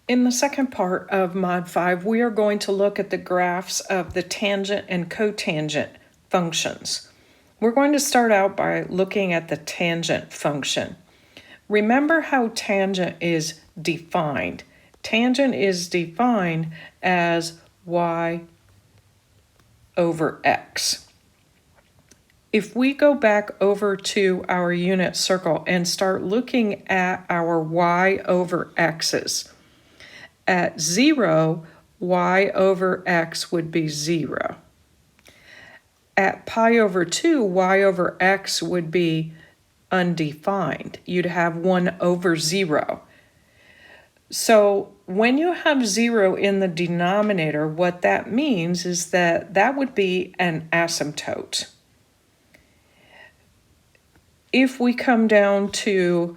In the second part of Mod 5, we are going to look at the graphs of the tangent and cotangent functions. We're going to start out by looking at the tangent function. Remember how tangent is defined. Tangent is defined as y over x. If we go back over to our unit circle and start looking at our y over x's, at 0, y over x would be 0. At pi over 2, y over x would be undefined. You'd have 1 over 0. So when you have 0 in the denominator, what that means is that that would be an asymptote. If we come down to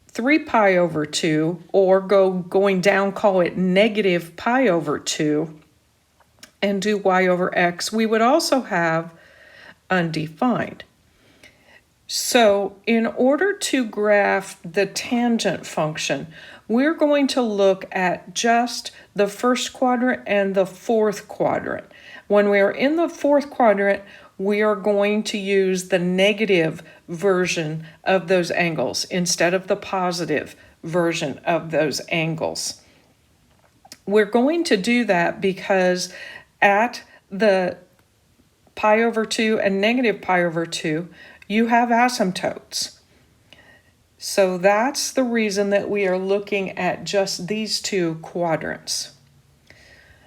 3 pi over 2, or going down, call it negative pi over 2, and do y over x, we would also have undefined. So in order to graph the tangent function, we're going to look at just the first quadrant and the fourth quadrant. When we are in the fourth quadrant, we are going to use the negative version of those angles instead of the positive version of those angles. We're going to do that because at the pi over 2 and negative pi over 2, you have asymptotes. So that's the reason that we are looking at just these two quadrants.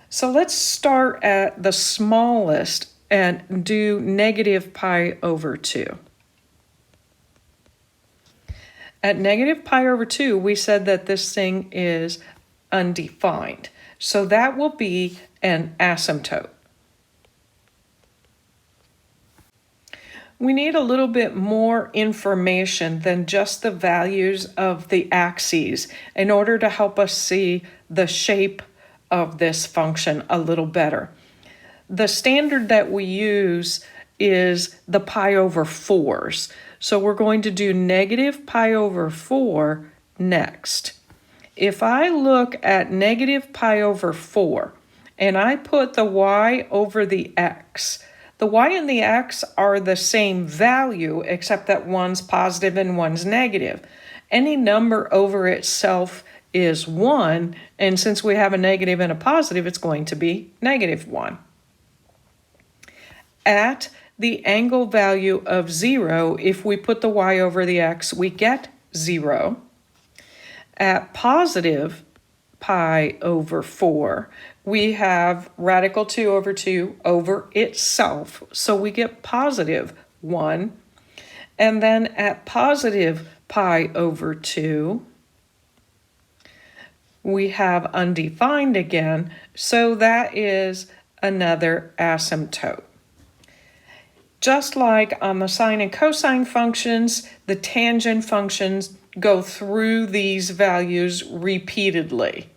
So let's start at the smallest and do negative pi over 2. At negative pi over 2, we said that this thing is undefined. So that will be an asymptote. We need a little bit more information than just the values of the axes in order to help us see the shape of this function a little better. The standard that we use is the pi over 4s. So we're going to do negative pi over 4 next. If I look at negative pi over 4 and I put the y over the x, the y and the x are the same value except that one's positive and one's negative. Any number over itself is 1, and since we have a negative and a positive, it's going to be negative 1. At the angle value of 0, if we put the y over the x, we get 0. At positive pi over 4, we have radical 2 over 2 over itself, so we get positive 1. And then at positive pi over 2, we have undefined again, so that is another asymptote. Just like on the sine and cosine functions, the tangent functions go through these values repeatedly.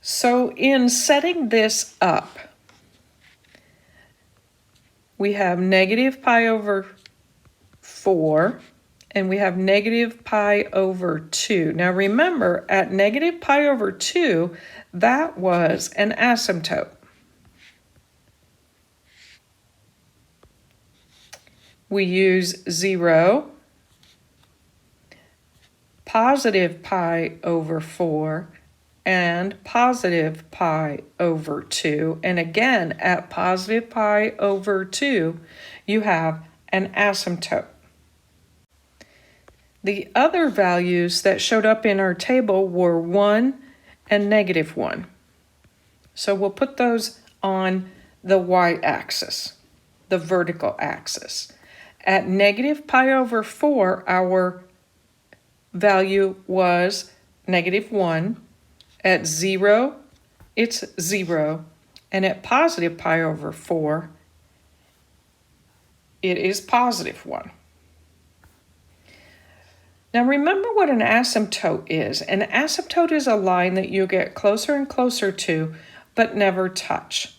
So in setting this up, we have negative pi over 4, and we have negative pi over 2. Now remember, at negative pi over 2, that was an asymptote. We use 0, positive pi over 4, and positive pi over 2. And again, at positive pi over 2, you have an asymptote. The other values that showed up in our table were 1 and negative 1. So we'll put those on the y-axis, the vertical axis. At negative pi over 4, our value was negative 1. At 0, it's 0. And at positive pi over 4, it is positive 1. Now remember what an asymptote is. An asymptote is a line that you get closer and closer to, but never touch.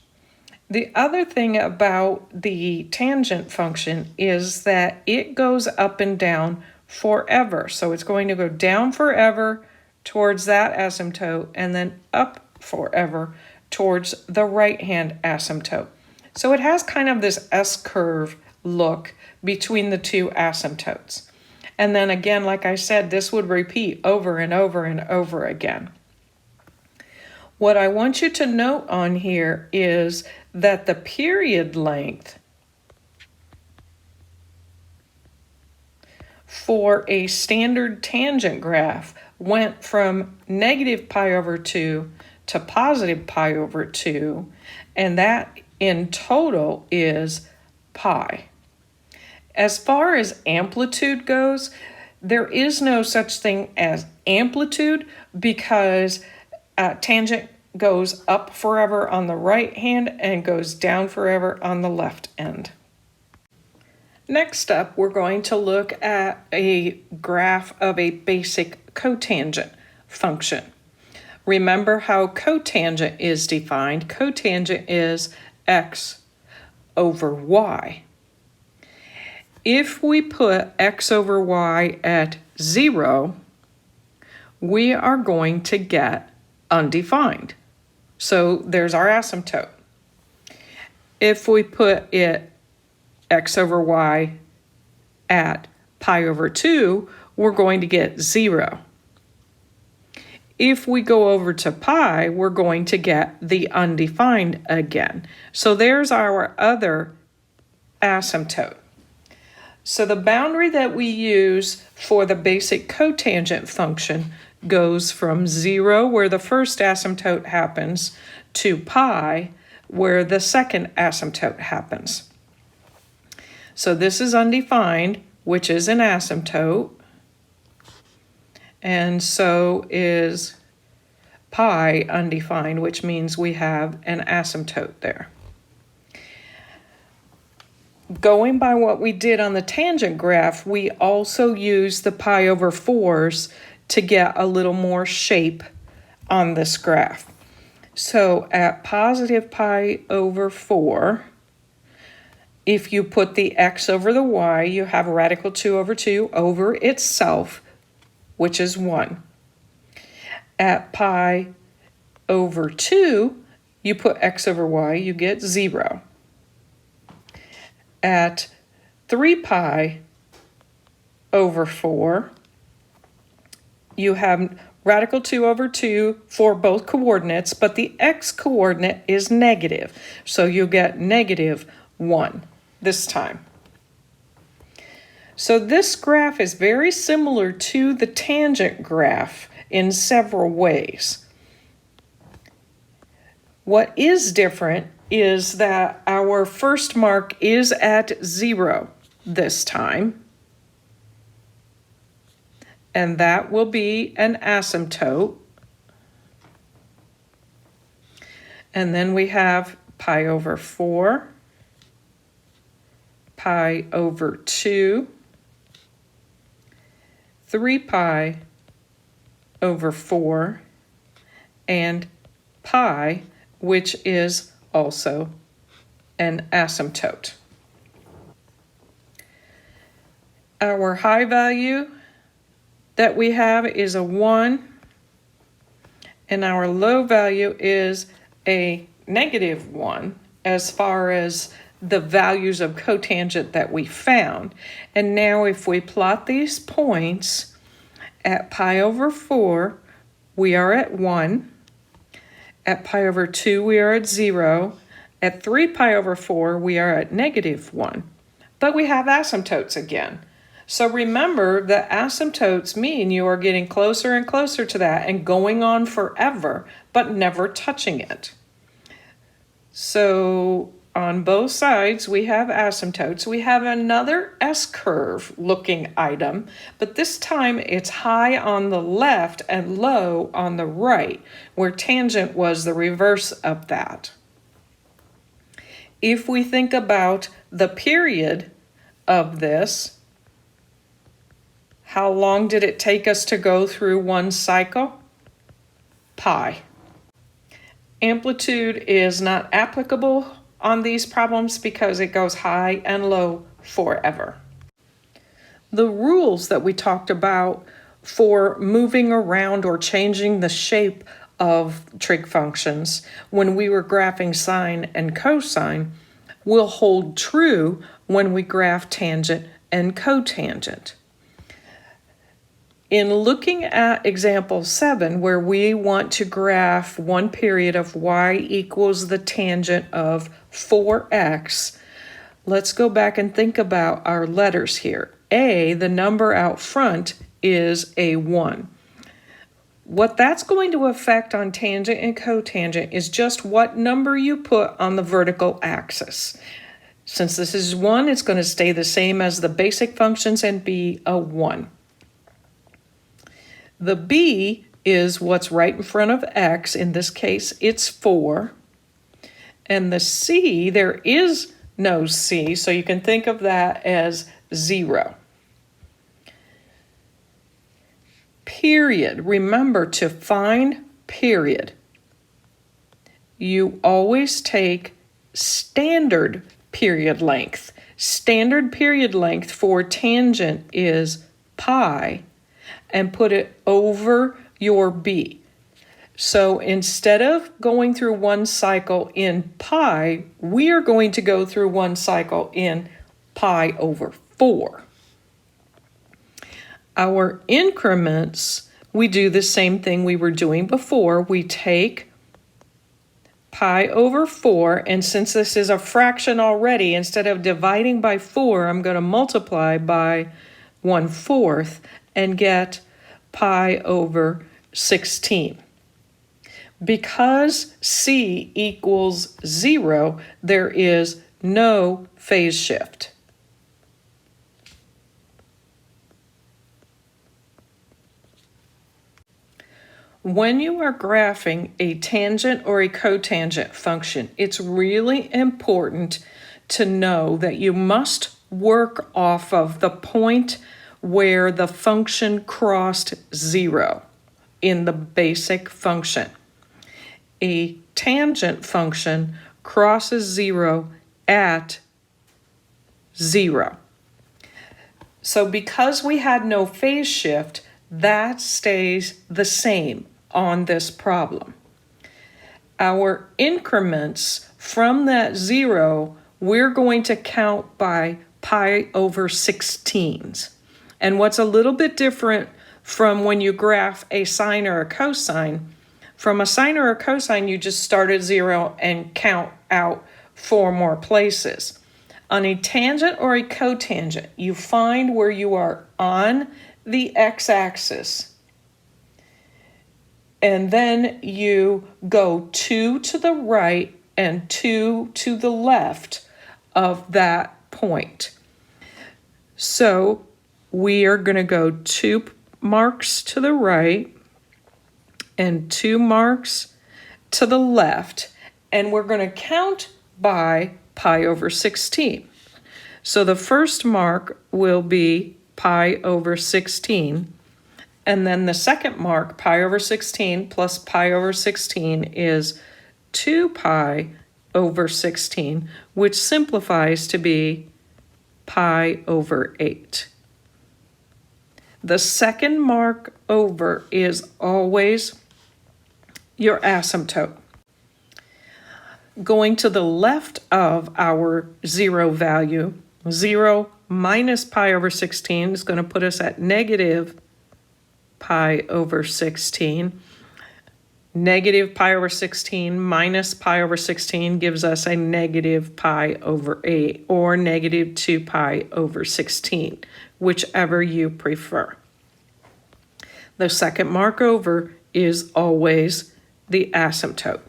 The other thing about the tangent function is that it goes up and down forever. So it's going to go down forever, towards that asymptote, and then up forever towards the right-hand asymptote. So it has kind of this S-curve look between the two asymptotes. And then again, like I said, this would repeat over and over and over again. What I want you to note on here is that the period length for a standard tangent graph went from negative pi over 2 to positive pi over 2, and that in total is pi. As far as amplitude goes, there is no such thing as amplitude because tangent goes up forever on the right hand and goes down forever on the left end. Next up, we're going to look at a graph of a basic cotangent function. Remember how cotangent is defined. Cotangent is x over y. If we put x over y at 0, we are going to get undefined. So there's our asymptote. If we put it x over y at pi over 2, we're going to get 0. If we go over to pi, we're going to get the undefined again. So there's our other asymptote. So the boundary that we use for the basic cotangent function goes from 0, where the first asymptote happens, to pi, where the second asymptote happens. So this is undefined, which is an asymptote, and so is pi undefined, which means we have an asymptote there. Going by what we did on the tangent graph, we also use the pi over 4s to get a little more shape on this graph. So at positive pi over 4, if you put the x over the y, you have radical 2 over 2 over itself, which is 1. At pi over 2, you put x over y, you get 0. At 3 pi over 4, you have radical 2 over 2 for both coordinates, but the x coordinate is negative. So you get negative 1 this time. So this graph is very similar to the tangent graph in several ways. What is different is that our first mark is at 0 this time, and that will be an asymptote. And then we have pi over 4, pi over 2, 3 pi over 4, and pi, which is also an asymptote. Our high value that we have is a 1, and our low value is a negative 1 as far as the values of cotangent that we found. And now if we plot these points, at pi over 4, we are at 1. At pi over 2, we are at 0. At 3 pi over 4, we are at negative 1. But we have asymptotes again. So remember that asymptotes mean you are getting closer and closer to that and going on forever, but never touching it. So on both sides, we have asymptotes. We have another S-curve looking item, but this time it's high on the left and low on the right, where tangent was the reverse of that. If we think about the period of this, how long did it take us to go through one cycle? Pi. Amplitude is not applicable on these problems because it goes high and low forever. The rules that we talked about for moving around or changing the shape of trig functions when we were graphing sine and cosine will hold true when we graph tangent and cotangent. In looking at example 7, where we want to graph one period of y equals the tangent of 4x, let's go back and think about our letters here. A, the number out front, is a 1. What that's going to affect on tangent and cotangent is just what number you put on the vertical axis. Since this is 1, it's going to stay the same as the basic functions and be a 1. The b is what's right in front of x. In this case, it's 4. And the c, there is no c, so you can think of that as 0. Period. Remember, to find period, you always take standard period length. Standard period length for tangent is pi, and put it over your b. So instead of going through one cycle in pi, we are going to go through one cycle in pi over 4. Our increments, we do the same thing we were doing before. We take pi over 4, and since this is a fraction already, instead of dividing by 4, I'm going to multiply by 1/4 and get pi over 16. Because c equals 0, there is no phase shift. When you are graphing a tangent or a cotangent function, it's really important to know that you must work off of the point where the function crossed 0 in the basic function. A tangent function crosses 0 at 0. So because we had no phase shift, that stays the same on this problem. Our increments from that 0, we're going to count by pi over 16s. And what's a little bit different from when you graph a sine or a cosine, from a sine or a cosine, you just start at 0 and count out 4 more places. On a tangent or a cotangent, you find where you are on the x-axis, and then you go 2 to the right and 2 to the left of that point. So we are going to go 2 marks to the right and 2 marks to the left, and we're going to count by pi over 16. So the first mark will be pi over 16, and then the second mark, pi over 16 plus pi over 16, is 2 pi over 16, which simplifies to be pi over 8. The second mark over is always your asymptote. Going to the left of our 0 value, 0 minus pi over 16 is going to put us at negative pi over 16. Negative pi over 16 minus pi over 16 gives us a negative pi over 8, or negative 2 pi over 16, whichever you prefer. The second mark over is always the asymptote.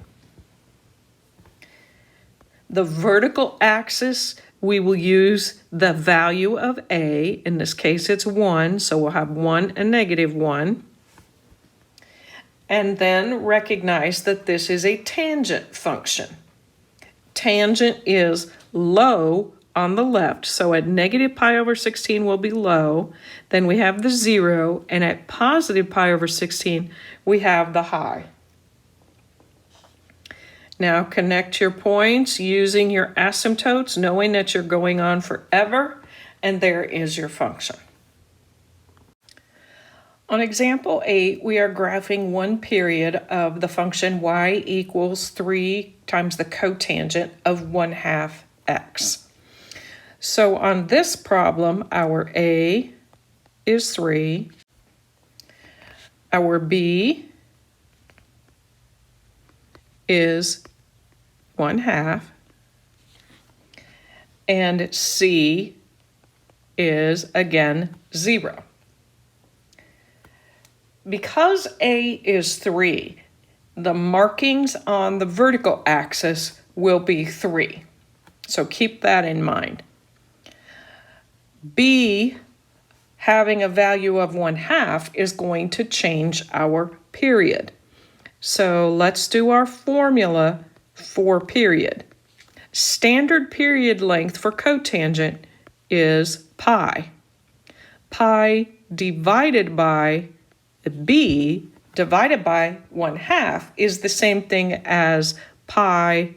The vertical axis, we will use the value of a. In this case, it's 1, so we'll have 1 and negative 1. And then recognize that this is a tangent function. Tangent is low on the left, so at negative pi over 16 will be low. Then we have the 0, and at positive pi over 16, we have the high. Now connect your points using your asymptotes, knowing that you're going on forever, and there is your function. On example 8, we are graphing one period of the function y equals 3 times the cotangent of 1/2 x. So on this problem, our a is 3, our b is 1/2, and c is, again, 0. Because a is 3, the markings on the vertical axis will be 3. So keep that in mind. B, having a value of 1/2, is going to change our period. So let's do our formula for period. Standard period length for cotangent is pi. Pi divided by b divided by 1/2 is the same thing as pi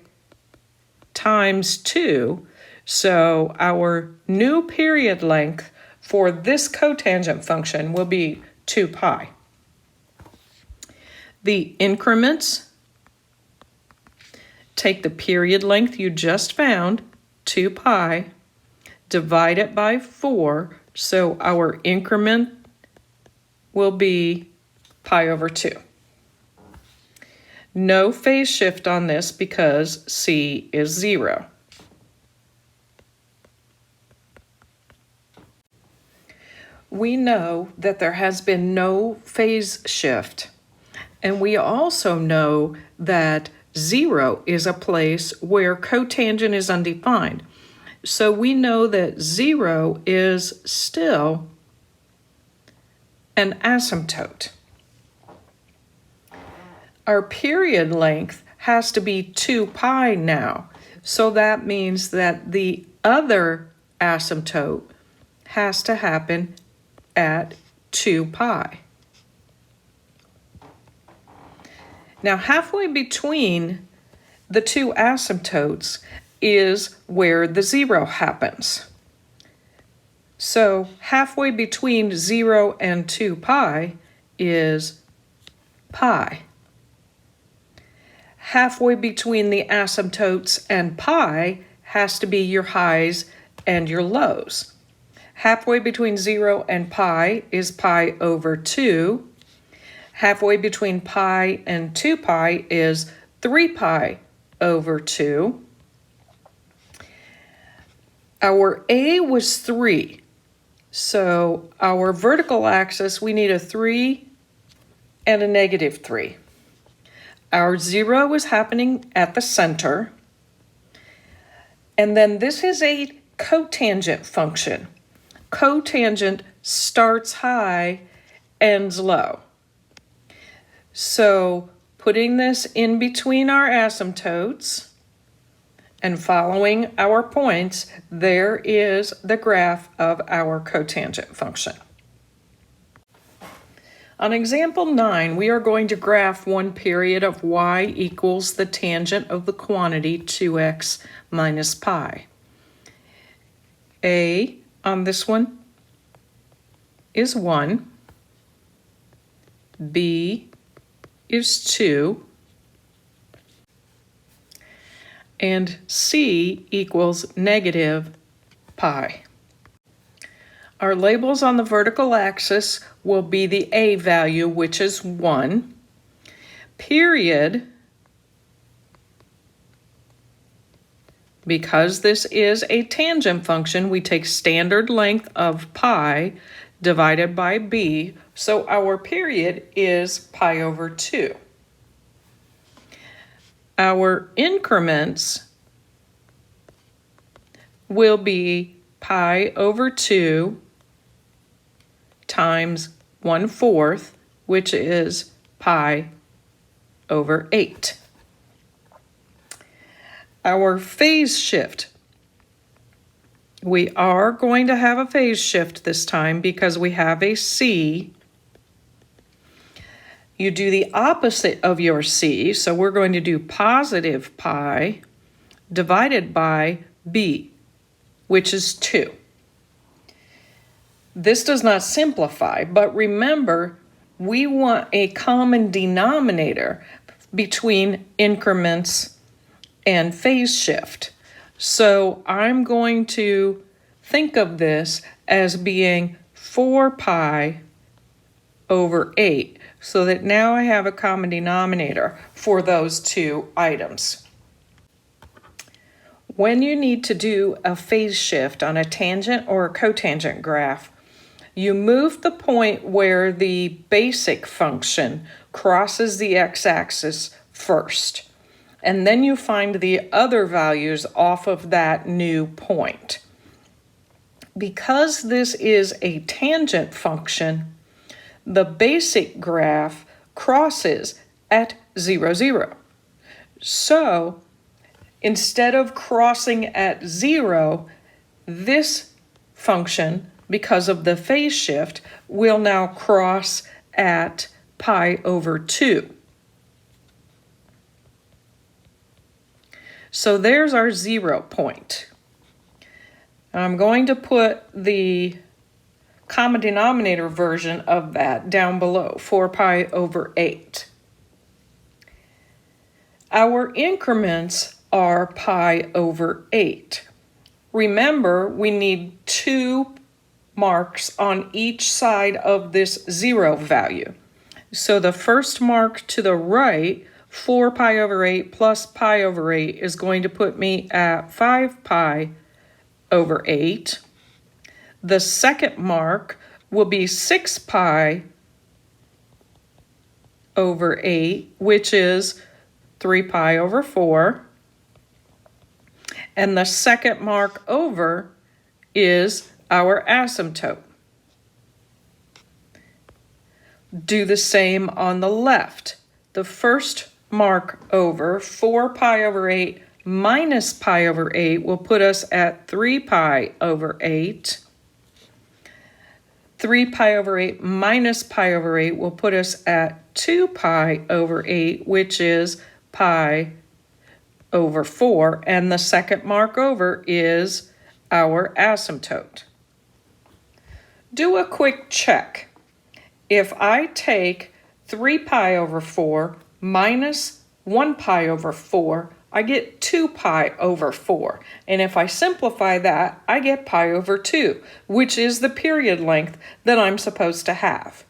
times 2. So our new period length for this cotangent function will be 2 pi. The increments, take the period length you just found, 2 pi, divide it by 4, so our increment will be pi over 2. No phase shift on this because c is 0. We know that there has been no phase shift, and we also know that 0 is a place where cotangent is undefined. So we know that 0 is still an asymptote. Our period length has to be 2 pi now, so that means that the other asymptote has to happen at 2 pi. Now, halfway between the two asymptotes is where the 0 happens. So halfway between 0 and 2 pi is pi. Halfway between the asymptotes and pi has to be your highs and your lows. Halfway between 0 and pi is pi over 2. Halfway between pi and 2 pi is 3 pi over 2. Our a was 3. So our vertical axis, we need a 3 and a -3. Our 0 is happening at the center. And then this is a cotangent function. Cotangent starts high, ends low. So putting this in between our asymptotes and following our points, there is the graph of our cotangent function. On example 9, we are going to graph one period of y equals the tangent of the quantity 2x minus pi. A on this one is 1, B is 2, and C equals -pi. Our labels on the vertical axis will be the A value, which is 1. Period, because this is a tangent function, we take standard length of pi divided by b, so our period is pi over 2. Our increments will be pi over 2 times 1/4, which is pi over 8. Our phase shift. We are going to have a phase shift this time because we have a C. You do the opposite of your C, so we're going to do positive pi divided by B, which is 2. This does not simplify, but remember, we want a common denominator between increments and phase shift. So I'm going to think of this as being 4 pi over 8, so that now I have a common denominator for those two items. When you need to do a phase shift on a tangent or a cotangent graph, you move the point where the basic function crosses the x-axis first, and then you find the other values off of that new point. Because this is a tangent function, the basic graph crosses at 0, 0. So instead of crossing at 0, this function, because of the phase shift, will now cross at pi over 2. So there's our 0 point. I'm going to put the common denominator version of that down below, 4 pi over 8. Our increments are pi over 8. Remember, we need 2 marks on each side of this 0 value. So the first mark to the right, 4 pi over 8 plus pi over 8, is going to put me at 5 pi over 8. The second mark will be 6 pi over 8, which is 3 pi over 4. And the second mark over is our asymptote. Do the same on the left. The first mark over, 4 pi over 8 minus pi over 8, will put us at 3 pi over 8. 3 pi over 8 minus pi over 8 will put us at 2 pi over 8, which is pi over 4. And the second mark over is our asymptote. Do a quick check. If I take 3 pi over 4 minus 1 pi over 4, I get 2 pi over 4. And if I simplify that, I get pi over 2, which is the period length that I'm supposed to have.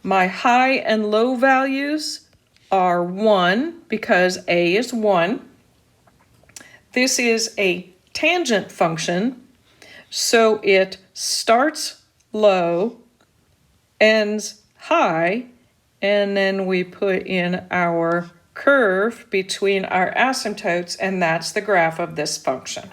My high and low values are 1 because A is 1. This is a tangent function, so it starts low, ends high, and then we put in our curve between our asymptotes, and that's the graph of this function.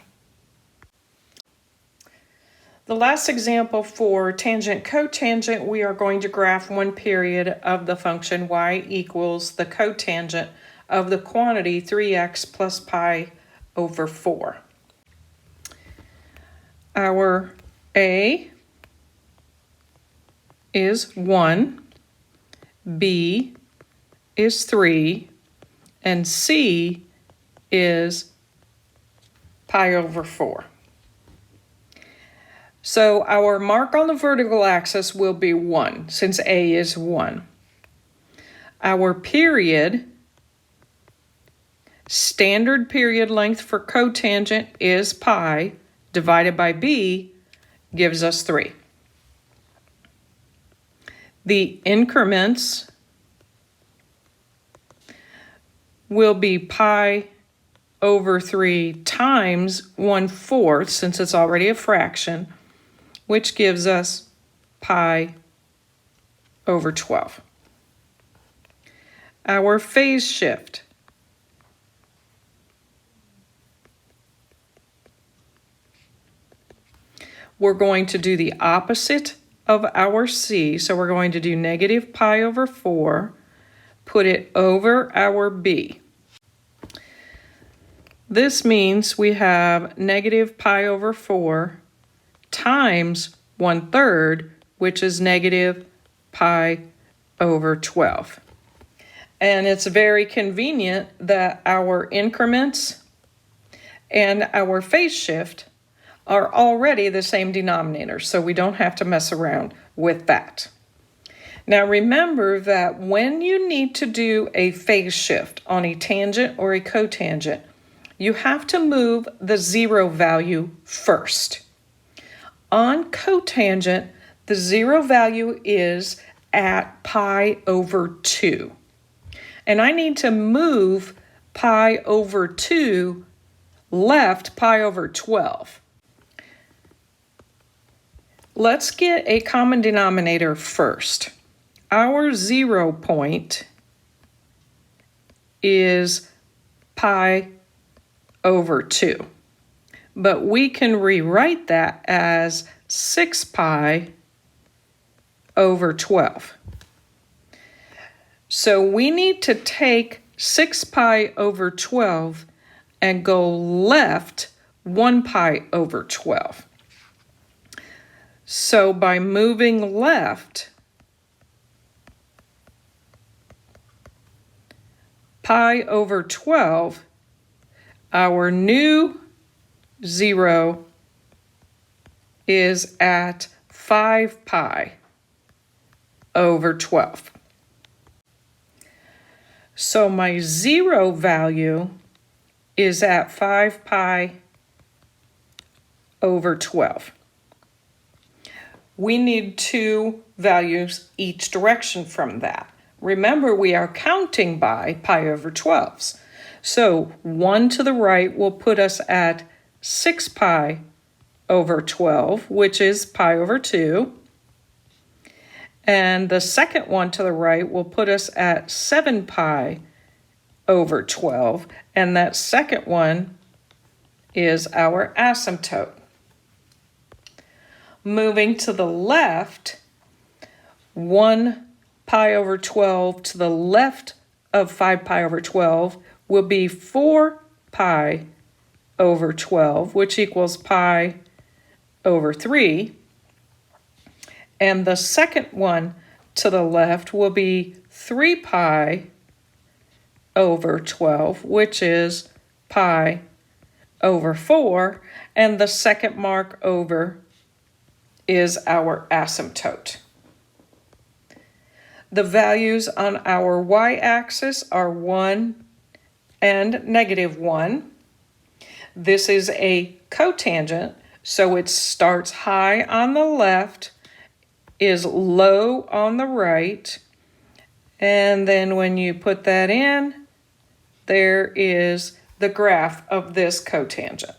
The last example for tangent cotangent, we are going to graph one period of the function y equals the cotangent of the quantity 3x plus pi over 4. Our A is 1, B is 3, and C is pi over 4. So our mark on the vertical axis will be 1, since A is 1. Our period, standard period length for cotangent is pi, divided by B gives us 3. The increments will be pi over 3 times 1/4, since it's already a fraction, which gives us pi over 12. Our phase shift. We're going to do the opposite of our C, so we're going to do negative pi over 4, put it over our B. This means we have negative pi over 4 times 1/3, which is negative pi over 12. And it's very convenient that our increments and our phase shift are already the same denominator, so we don't have to mess around with that. Now remember that when you need to do a phase shift on a tangent or a cotangent, you have to move the 0 value first. On cotangent, the 0 value is at pi over 2. And I need to move pi over 2 left pi over 12. Let's get a common denominator first. Our 0 point is pi over 2. But we can rewrite that as 6 pi over 12. So we need to take 6 pi over 12 and go left 1 pi over 12. So by moving left, pi over 12, our new 0 is at 5 pi over 12. So my 0 value is at 5 pi over 12. We need 2 values each direction from that. Remember, we are counting by pi over 12s. So 1 to the right will put us at 6 pi over 12, which is pi over 2. And the second one to the right will put us at 7 pi over 12. And that second one is our asymptote. Moving to the left, 1 pi over 12 to the left of 5 pi over 12 will be 4 pi over 12, which equals pi over 3. And the second one to the left will be 3 pi over 12, which is pi over 4. And the second mark over is our asymptote. The values on our y-axis are 1 and -1. This is a cotangent, so it starts high on the left, is low on the right, and then when you put that in, there is the graph of this cotangent.